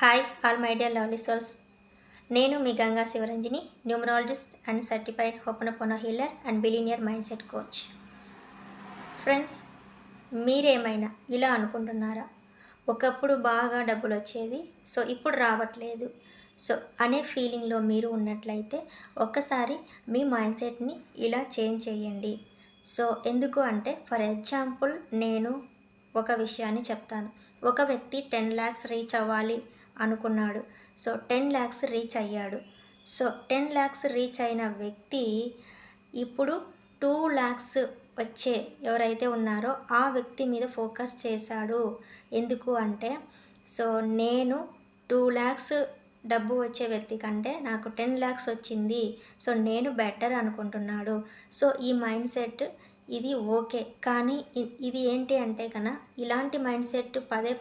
Hi all my dear lovely souls. నేను మీ Ganga Shivaranjani, numerologist and certified ho'oponopono healer and billionaire mind set coach. Friends, మీరేమైనా ఇలా అనుకుంటున్నారా? ఒకప్పుడు బాగా డబ్బులు వచ్చేది, సో ఇప్పుడు రావట్లేదు, సో అనే ఫీలింగ్లో మీరు ఉన్నట్లయితే ఒక్కసారి మీ మైండ్ సెట్ని ఇలా చేంజ్ చేయండి. సో ఎందుకు అంటే, ఫర్ ఎగ్జాంపుల్ నేను ఒక విషయాన్ని చెప్తాను. ఒక వ్యక్తి 10 lakhs రీచ్ అవ్వాలి అనుకున్నాడు. సో 10 lakhs రీచ్ అయ్యాడు. సో 10 lakhs రీచ్ అయిన వ్యక్తి ఇప్పుడు 2 lakhs వచ్చే ఎవరైతే ఉన్నారో ఆ వ్యక్తి మీద ఫోకస్ చేశాడు. ఎందుకు అంటే, సో నేను 2 lakhs డబ్బు వచ్చే వ్యక్తి కంటే నాకు 10 lakhs వచ్చింది, సో నేను బెటర్ అనుకుంటున్నాడు. సో ఈ మైండ్ సెట్ ఇది ఓకే. కానీ ఇది ఏంటి అంటే ఇలాంటి మైండ్ సెట్ పదే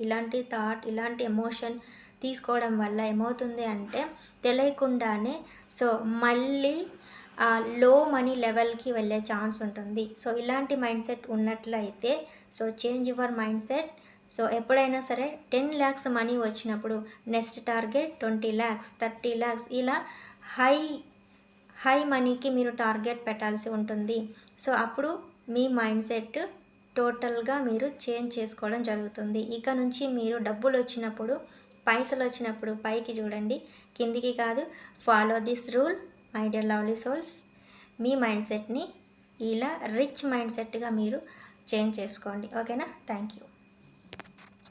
ఇలాంటి థాట్, ఇలాంటి ఎమోషన్ తీసుకోవడం వల్ల ఏమవుతుంది అంటే, తెలియకుండానే సో మళ్ళీ లో మనీ లెవెల్కి వెళ్ళే ఛాన్స్ ఉంటుంది. సో ఇలాంటి మైండ్ సెట్ ఉన్నట్లయితే so change your mind set. So ఎప్పుడైనా సరే 10 lakhs మనీ వచ్చినప్పుడు నెక్స్ట్ టార్గెట్ 20 lakhs, 30 lakhs ఇలా హై మనీకి మీరు టార్గెట్ పెట్టాల్సి ఉంటుంది. సో అప్పుడు మీ మైండ్ సెట్ టోటల్గా మీరు చేంజ్ చేసుకోవడం జరుగుతుంది. ఇక నుంచి మీరు డబ్బులు వచ్చినప్పుడు, పైసలు వచ్చినప్పుడు పైకి చూడండి, కిందికి కాదు. Follow this rule my dear lovely souls. Me mind సెట్ని ఇలా రిచ్ మైండ్ సెట్గా మీరు చేంజ్ చేసుకోండి. ఓకేనా? Thank you.